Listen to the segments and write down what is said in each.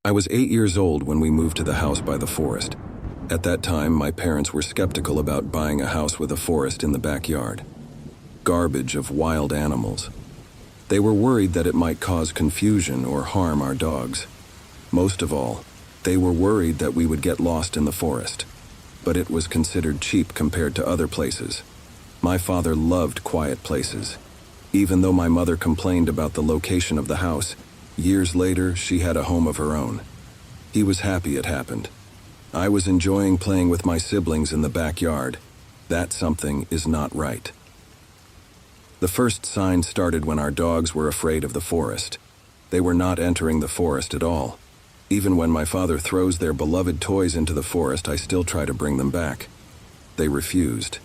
I was 8 years old when we moved to the house by the forest. At that time, my parents were skeptical about buying a house with a forest in the backyard. Garbage of wild animals. They were worried that it might cause confusion or harm our dogs. Most of all, they were worried that we would get lost in the forest. But it was considered cheap compared to other places. My father loved quiet places. Even though my mother complained about the location of the house, years later she had a home of her own. He was happy it happened. I was enjoying playing with my siblings in the backyard. That something is not right. The first sign started when our dogs were afraid of the forest. They were not entering the forest at all. Even when my father throws their beloved toys into the forest, I still try to bring them back. They refused.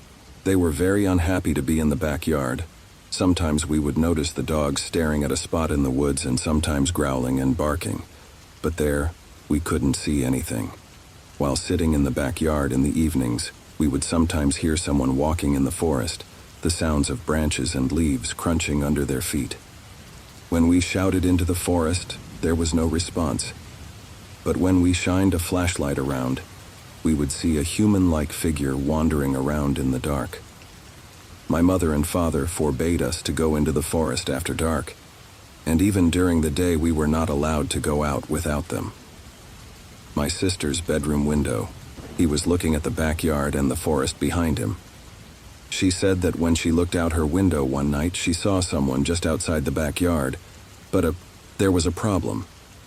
They were very unhappy to be in the backyard. Sometimes we would notice the dogs staring at a spot in the woods and sometimes growling and barking. But there, we couldn't see anything. While sitting in the backyard in the evenings, we would sometimes hear someone walking in the forest, the sounds of branches and leaves crunching under their feet. When we shouted into the forest, there was no response. But when we shined a flashlight around, we would see a human-like figure wandering around in the dark. My mother and father forbade us to go into the forest after dark, and even during the day we were not allowed to go out without them. My sister's bedroom window. He was looking at the backyard and the forest behind him. She said that when she looked out her window one night, she saw someone just outside the backyard, but there was a problem.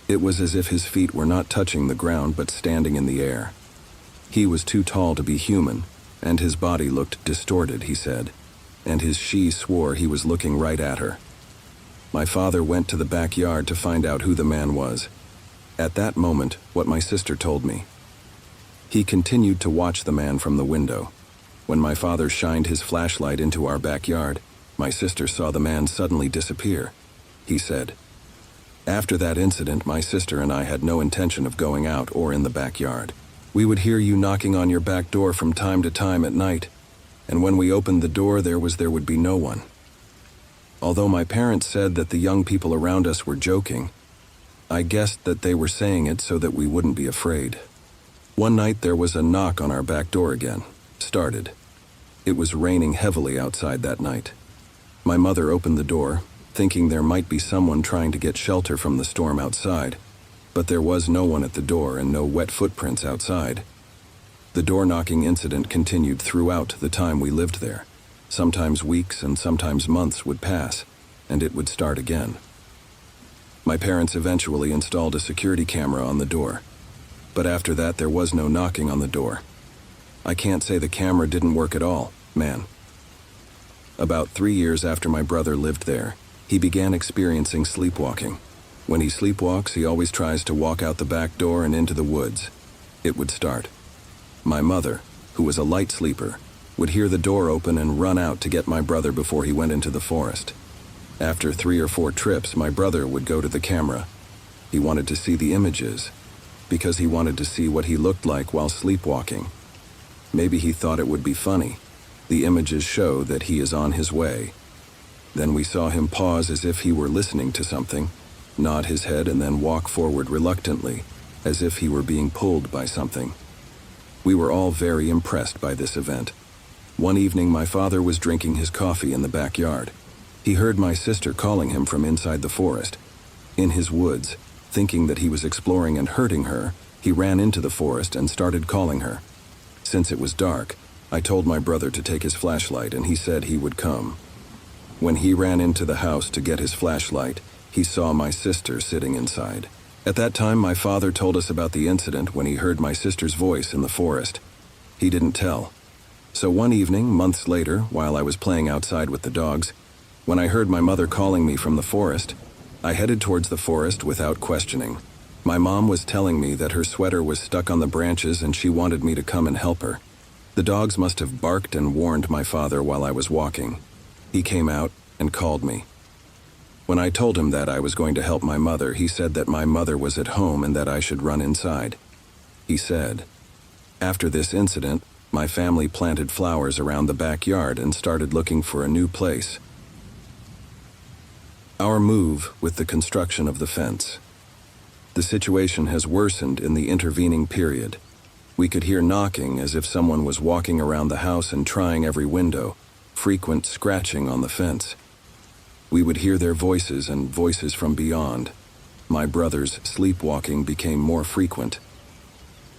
It was as if his feet were not touching the ground but standing in the air. He was too tall to be human, and his body looked distorted, he said, and she swore he was looking right at her. My father went to the backyard to find out who the man was. At that moment, what my sister told me. He continued to watch the man from the window. When my father shined his flashlight into our backyard, my sister saw the man suddenly disappear. He said, "After that incident, my sister and I had no intention of going out or in the backyard. We would hear you knocking on your back door from time to time at night, and when we opened the door, there would be no one." Although my parents said that the young people around us were joking, I guessed that they were saying it so that we wouldn't be afraid. One night there was a knock on our back door again. Started. It was raining heavily outside that night. My mother opened the door, thinking there might be someone trying to get shelter from the storm outside, but there was no one at the door and no wet footprints outside. The door-knocking incident continued throughout the time we lived there. Sometimes weeks and sometimes months would pass, and it would start again. My parents eventually installed a security camera on the door, but after that there was no knocking on the door. I can't say the camera didn't work at all, man. About 3 years after my brother lived there, he began experiencing sleepwalking. When he sleepwalks, he always tries to walk out the back door and into the woods. It would start. My mother, who was a light sleeper, would hear the door open and run out to get my brother before he went into the forest. After 3 or 4 trips, my brother would go to the camera. He wanted to see the images, because he wanted to see what he looked like while sleepwalking. Maybe he thought it would be funny. The images show that he is on his way. Then we saw him pause as if he were listening to something, nod his head and then walk forward reluctantly, as if he were being pulled by something. We were all very impressed by this event. One evening, my father was drinking his coffee in the backyard. He heard my sister calling him from inside the forest. In his woods, thinking that he was exploring and hurting her, he ran into the forest and started calling her. Since it was dark, I told my brother to take his flashlight and he said he would come. When he ran into the house to get his flashlight, he saw my sister sitting inside. At that time, my father told us about the incident when he heard my sister's voice in the forest. He didn't tell. So one evening, months later, while I was playing outside with the dogs, when I heard my mother calling me from the forest, I headed towards the forest without questioning. My mom was telling me that her sweater was stuck on the branches and she wanted me to come and help her. The dogs must have barked and warned my father while I was walking. He came out and called me. When I told him that I was going to help my mother, he said that my mother was at home and that I should run inside. He said, "After this incident, my family planted flowers around the backyard and started looking for a new place." Our move with the construction of the fence. The situation has worsened in the intervening period. We could hear knocking as if someone was walking around the house and trying every window, frequent scratching on the fence. We would hear their voices and voices from beyond. My brother's sleepwalking became more frequent.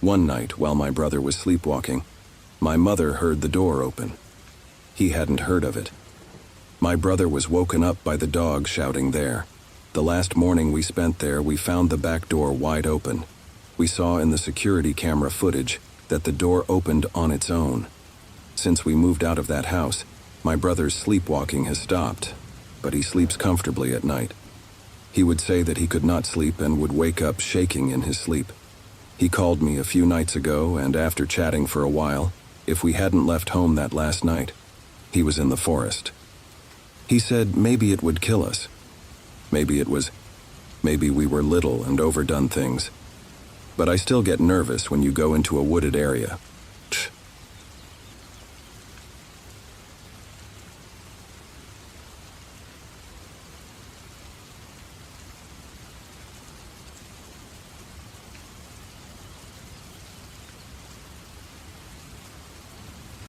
One night, while my brother was sleepwalking, my mother heard the door open. He hadn't heard of it. My brother was woken up by the dog shouting there. The last morning we spent there, we found the back door wide open. We saw in the security camera footage that the door opened on its own. Since we moved out of that house, my brother's sleepwalking has stopped, but he sleeps comfortably at night. He would say that he could not sleep and would wake up shaking in his sleep. He called me a few nights ago, and after chatting for a while, if we hadn't left home that last night, he was in the forest. He said maybe it would kill us. Maybe we were little and overdone things. But I still get nervous when you go into a wooded area.